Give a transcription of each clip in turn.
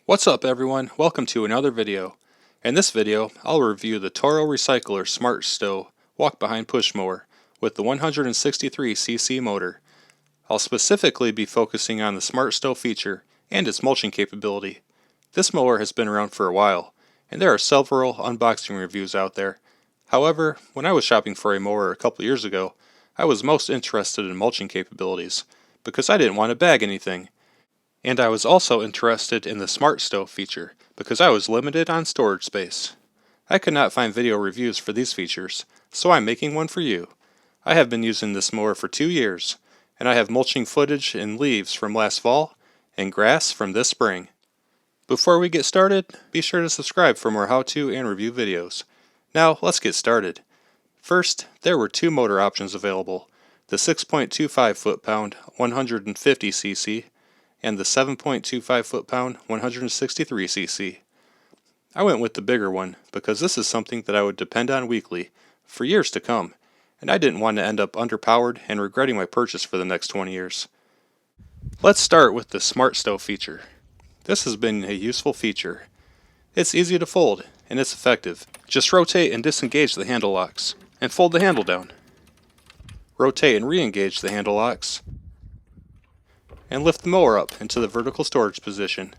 What's up everyone, welcome to another video. In this video, I'll review the Toro Recycler SmartStow walk-behind push mower with the 163cc motor. I'll specifically be focusing on the SmartStow feature and its mulching capability. This mower has been around for a while, and there are several unboxing reviews out there. However, when I was shopping for a mower a couple years ago, I was most interested in mulching capabilities, because I didn't want to bag anything. And I was also interested in the SmartStow feature because I was limited on storage space. I could not find video reviews for these features, so I'm making one for you. I have been using this mower for 2 years, and I have mulching footage and leaves from last fall and grass from this spring. Before we get started, be sure to subscribe for more how-to and review videos. Now let's get started. First, there were 2 motor options available, the 6.25 foot-pound 150cc and the 7.25 foot-pound 163cc. I went with the bigger one because this is something that I would depend on weekly for years to come, and I didn't want to end up underpowered and regretting my purchase for the next 20 years. Let's start with the SmartStow feature. This has been a useful feature. It's easy to fold and it's effective. Just rotate and disengage the handle locks and fold the handle down. Rotate and re-engage the handle locks and lift the mower up into the vertical storage position.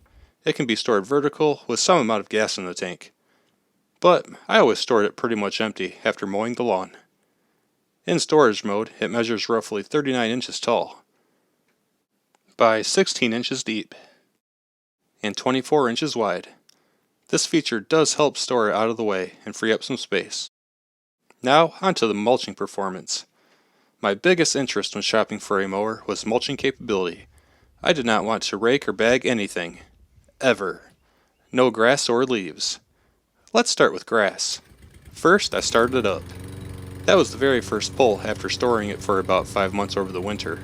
It can be stored vertical with some amount of gas in the tank, but I always stored it pretty much empty after mowing the lawn. In storage mode, it measures roughly 39 inches tall by 16 inches deep and 24 inches wide. This feature does help store it out of the way and free up some space. Now onto the mulching performance. My biggest interest when shopping for a mower was mulching capability. I did not want to rake or bag anything. Ever. No grass or leaves. Let's start with grass. First, I started it up. That was the very first pull after storing it for about 5 months over the winter.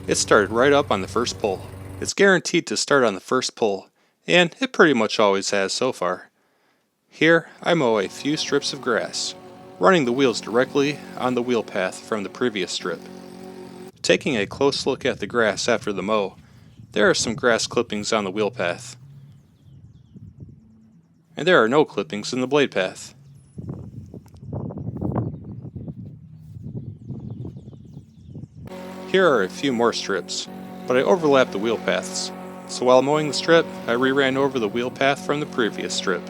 It started right up on the first pull. It's guaranteed to start on the first pull, and it pretty much always has so far. Here, I mow a few strips of grass, running the wheels directly on the wheel path from the previous strip. Taking a close look at the grass after the mow, there are some grass clippings on the wheel path, and there are no clippings in the blade path. Here are a few more strips, but I overlapped the wheel paths, so while mowing the strip, I re-ran over the wheel path from the previous strip.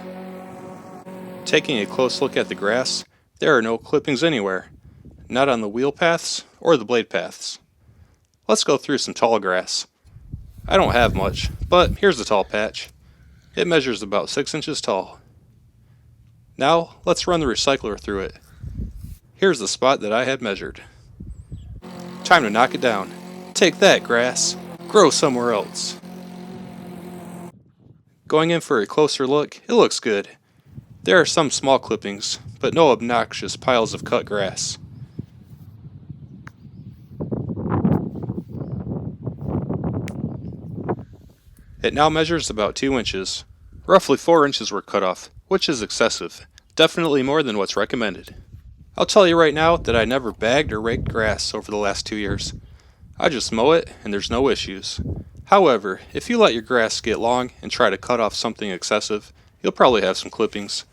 Taking a close look at the grass, there are no clippings anywhere, not on the wheel paths or the blade paths. Let's go through some tall grass. I don't have much, but here's the tall patch. It measures about 6 inches tall. Now, let's run the recycler through it. Here's the spot that I had measured. Time to knock it down. Take that, grass. Grow somewhere else. Going in for a closer look, it looks good. There are some small clippings, but no obnoxious piles of cut grass. It now measures about 2 inches. Roughly 4 inches were cut off, which is excessive. Definitely more than what's recommended. I'll tell you right now that I never bagged or raked grass over the last 2 years. I just mow it and there's no issues. However, if you let your grass get long and try to cut off something excessive, you'll probably have some clippings.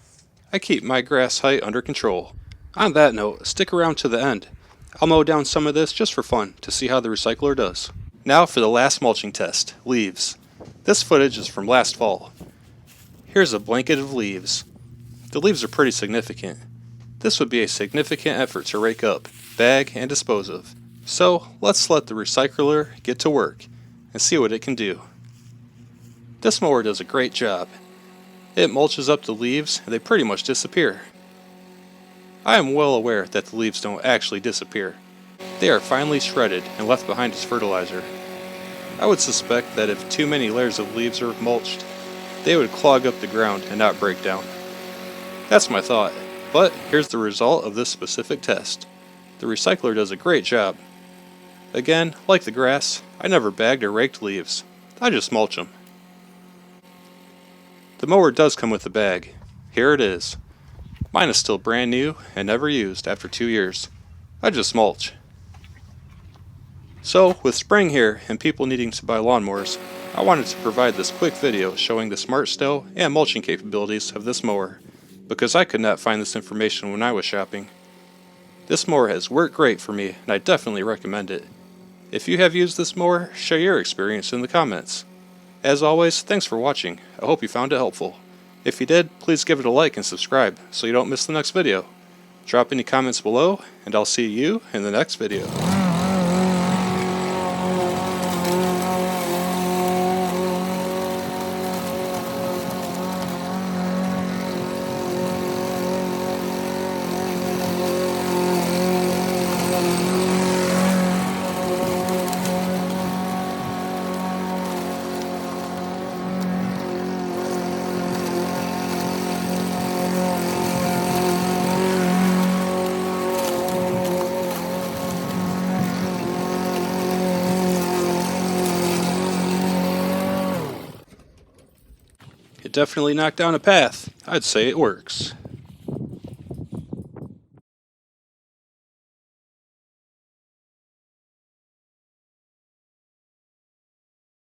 I keep my grass height under control. On that note, stick around to the end. I'll mow down some of this just for fun to see how the recycler does. Now for the last mulching test, leaves. This footage is from last fall. Here's a blanket of leaves. The leaves are pretty significant. This would be a significant effort to rake up, bag, and dispose of. So let's let the recycler get to work and see what it can do. This mower does a great job. It mulches up the leaves and they pretty much disappear. I am well aware that the leaves don't actually disappear. They are finely shredded and left behind as fertilizer. I would suspect that if too many layers of leaves are mulched, they would clog up the ground and not break down. That's my thought, but here's the result of this specific test. The recycler does a great job. Again, like the grass, I never bagged or raked leaves. I just mulch them. The mower does come with a bag. Here it is. Mine is still brand new and never used after 2 years. I just mulch. So, with spring here and people needing to buy lawnmowers, I wanted to provide this quick video showing the SmartStow and mulching capabilities of this mower, because I could not find this information when I was shopping. This mower has worked great for me, and I definitely recommend it. If you have used this mower, share your experience in the comments. As always, thanks for watching. I hope you found it helpful. If you did, please give it a like and subscribe so you don't miss the next video. Drop any comments below, and I'll see you in the next video. It definitely knocked down a path. I'd say it works.